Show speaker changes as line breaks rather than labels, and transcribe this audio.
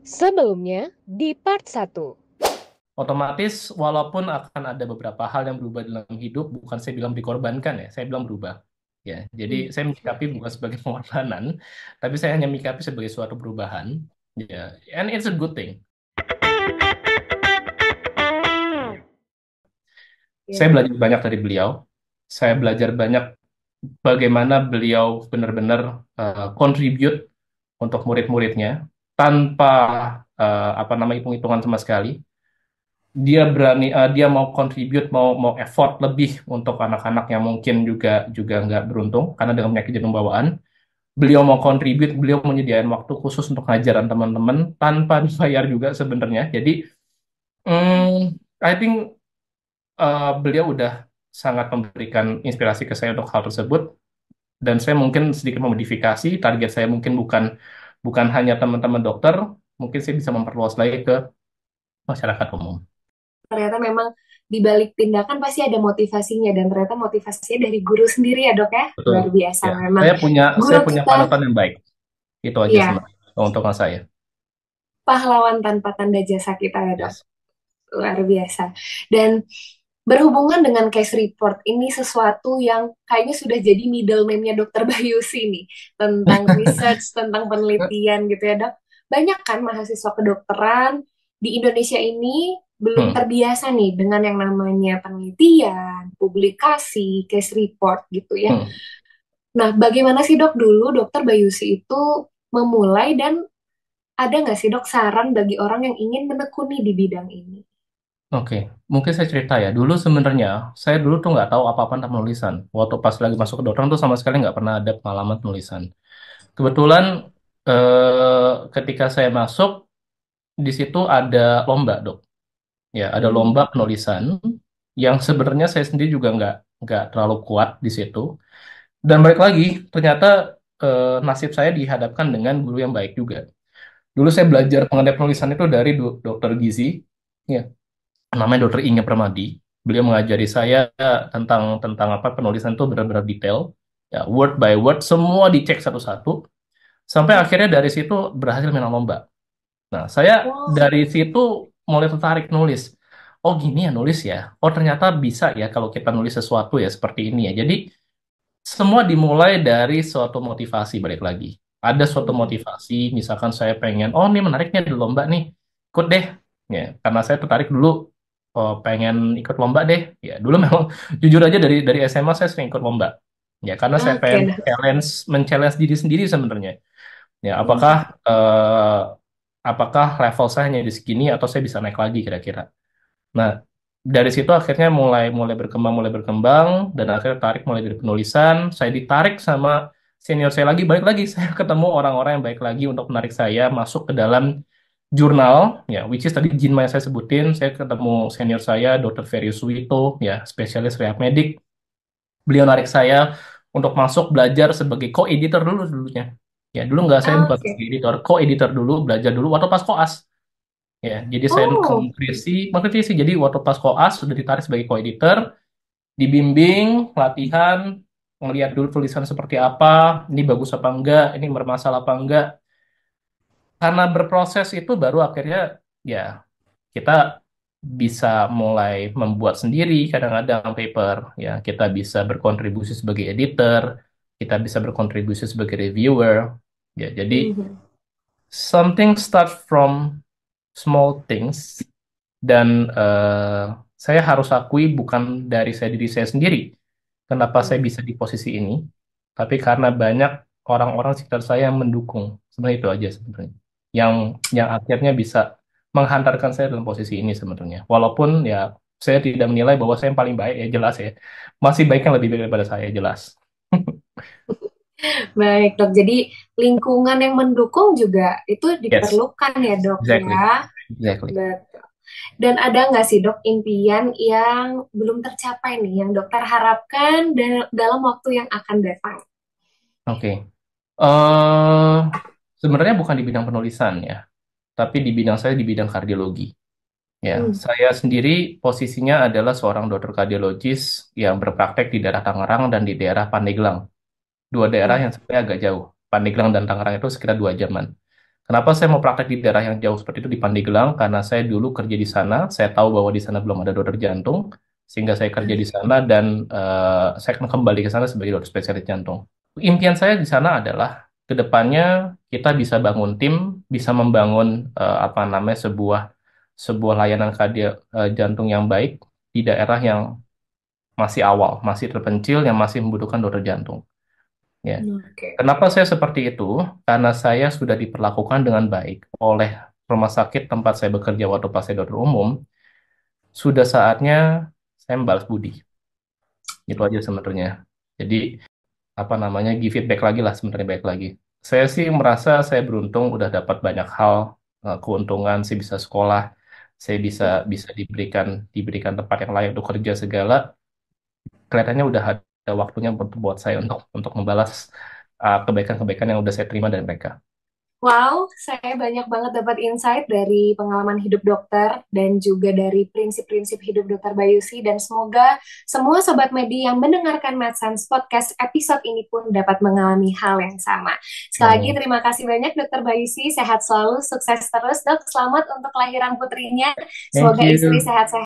Sebelumnya di part satu.
Otomatis walaupun akan ada beberapa hal yang berubah dalam hidup, bukan saya bilang dikorbankan ya, saya bilang berubah. Ya, jadi saya menyikapi
Oke.
bukan sebagai pengorbanan, tapi saya hanya menyikapi sebagai suatu perubahan. Ya, and it's a good thing. Saya
Ya.
belajar banyak dari beliau. Saya belajar banyak bagaimana beliau benar-benar contribute untuk murid-muridnya tanpa apa nama hitung-hitungan sama sekali. Dia berani, dia mau contribute, mau mau effort lebih untuk anak-anak yang mungkin juga juga nggak beruntung karena dengan penyakit jantung bawaan. Beliau mau contribute, beliau menyediakan waktu khusus untuk ngajaran teman-teman tanpa dibayar juga sebenarnya. Jadi, I think beliau udah sangat memberikan inspirasi ke saya untuk hal tersebut. Dan saya mungkin sedikit memodifikasi. Target saya mungkin bukan bukan hanya teman-teman dokter, mungkin saya bisa memperluas lagi ke masyarakat umum.
Ternyata memang di balik tindakan pasti ada motivasinya dan ternyata motivasinya dari guru sendiri ya dok ya.
Betul.
Luar biasa
Ya,
memang.
saya
Guru
punya
kita,
panutan yang baik. Itu aja
ya,
sebenarnya untuk saya.
pahlawan tanpa tanda jasa kita ya dok.
Yes.
Luar biasa. Dan berhubungan dengan case report, ini sesuatu yang kayaknya sudah jadi middle name-nya Dokter Bayusi nih, tentang research, tentang penelitian gitu ya dok. Banyak kan mahasiswa kedokteran di Indonesia ini belum
Hmm,
terbiasa nih dengan yang namanya penelitian, publikasi, case report gitu ya.
hmm.
Nah, bagaimana sih dok dulu Dokter Bayusi itu memulai dan ada nggak sih dok saran bagi orang yang ingin menekuni di bidang ini?
Oke, mungkin saya cerita ya. Dulu sebenarnya saya dulu tuh nggak tahu apa-apa tentang penulisan. Waktu pas lagi masuk ke dokter tuh sama sekali nggak pernah ada pengalaman penulisan. Kebetulan ketika saya masuk di situ ada lomba dok. Ya, ada
Hmm.
lomba penulisan yang sebenarnya saya sendiri juga nggak terlalu kuat di situ. Dan balik lagi, ternyata nasib saya dihadapkan dengan guru yang baik juga. Dulu saya belajar mengenai penulisan itu dari dokter gizi, ya, namanya dokter Inge Permadi. Beliau mengajari saya tentang tentang apa penulisan itu benar-benar detail, ya, word by word, semua dicek satu-satu, sampai akhirnya dari situ berhasil menang lomba. Nah, saya
Wow.
dari situ mulai tertarik nulis. Oh gini ya nulis ya. Oh ternyata bisa ya kalau kita nulis sesuatu ya seperti ini ya. Jadi semua dimulai dari suatu motivasi balik lagi. Ada suatu
Hmm.
motivasi, misalkan saya pengen, oh ini menariknya di lomba nih, ikut deh. Ya, karena saya tertarik dulu, oh, pengen ikut lomba deh. Ya, dulu memang jujur aja dari SMA saya sering ikut lomba. Ya, karena saya
Oke,
pengen
nah.
men-challenge diri sendiri sebenarnya. Ya,
Hmm.
apakah level saya hanya di segini atau saya bisa naik lagi kira-kira. Nah, dari situ akhirnya mulai mulai berkembang dan akhirnya tarik mulai dari penulisan. Saya ditarik sama senior saya lagi, balik lagi saya ketemu orang-orang yang baik lagi untuk menarik saya masuk ke dalam jurnal, ya, which is tadi Jinma yang saya sebutin. Saya ketemu senior saya, Dr. Ferry Suwito, ya, spesialis rehab medik. Beliau narik saya untuk masuk belajar sebagai co-editor dulu dulunya. Ya, dulu nggak saya bukan
Oke.
sebagai editor, co-editor dulu, belajar dulu waktu pas koas. Ya, jadi saya ke
Oh,
mengkritisi. Jadi waktu pas koas sudah ditarik sebagai co-editor, dibimbing, latihan, ngelihat dulu tulisan seperti apa, ini bagus apa enggak, ini bermasalah apa enggak. Karena berproses itu baru akhirnya ya kita bisa mulai membuat sendiri kadang-kadang paper, ya kita bisa berkontribusi sebagai editor, kita bisa berkontribusi sebagai reviewer. Ya, jadi
mhm.
something start from small things. Dan saya harus akui bukan dari diri saya sendiri. Kenapa saya
Hmm.
bisa di posisi ini? Tapi karena banyak orang-orang sekitar saya yang mendukung. Sebenarnya itu aja sebenarnya. Yang yang akhirnya bisa menghantarkan saya dalam posisi ini sebenarnya. Walaupun ya saya tidak menilai bahwa saya yang paling baik ya jelas ya. Masih baik yang lebih baik daripada saya jelas.
Baik dok. Jadi lingkungan yang mendukung juga itu
Yes,
diperlukan ya dok
exactly.
ya.
Exactly.
Betul. Dan ada nggak sih dok impian yang belum tercapai nih, yang dokter harapkan dalam waktu yang akan datang?
Oke. eh Sebenarnya bukan di bidang penulisan ya, tapi di bidang saya di bidang kardiologi. Ya,
Hmm.
saya sendiri posisinya adalah seorang dokter kardiologis yang berpraktek di daerah Tangerang dan di daerah Pandeglang. Dua daerah
Hmm.
yang sebenarnya agak jauh. Pandeglang dan Tangerang itu sekitar 2 jaman. Kenapa saya mau praktek di daerah yang jauh seperti itu di Pandeglang? Karena saya dulu kerja di sana, saya tahu bahwa di sana belum ada dokter jantung, sehingga saya kerja di sana dan saya akan kembali ke sana sebagai dokter spesialis jantung. Impian saya di sana adalah ke depannya kita bisa bangun tim, bisa membangun apa namanya sebuah sebuah layanan jantung yang baik di daerah yang masih awal, masih terpencil, yang masih membutuhkan dokter jantung. Ya.
Oke.
Kenapa saya seperti itu? Karena saya sudah diperlakukan dengan baik oleh rumah sakit tempat saya bekerja waktu pas saya dokter umum. Sudah saatnya saya membalas budi. Itu aja sebenarnya. Jadi apa namanya give it back lagi lah sebenarnya baik lagi. Saya sih merasa saya beruntung udah dapat banyak hal keuntungan. Saya bisa sekolah, saya bisa bisa diberikan tempat yang layak untuk kerja segala. Kelihatannya udah ada waktunya buat saya untuk membalas kebaikan-kebaikan yang udah saya terima dari mereka.
Wow, saya banyak banget dapat insight dari pengalaman hidup dokter dan juga dari prinsip-prinsip hidup dokter Bayusi dan semoga semua sobat medi yang mendengarkan MedSense Podcast episode ini pun dapat mengalami hal yang sama. Sekali lagi
Amin.
terima kasih banyak dokter Bayusi, sehat selalu, sukses terus dok, selamat untuk kelahiran putrinya,
Thank
semoga istri
you.
sehat-sehat.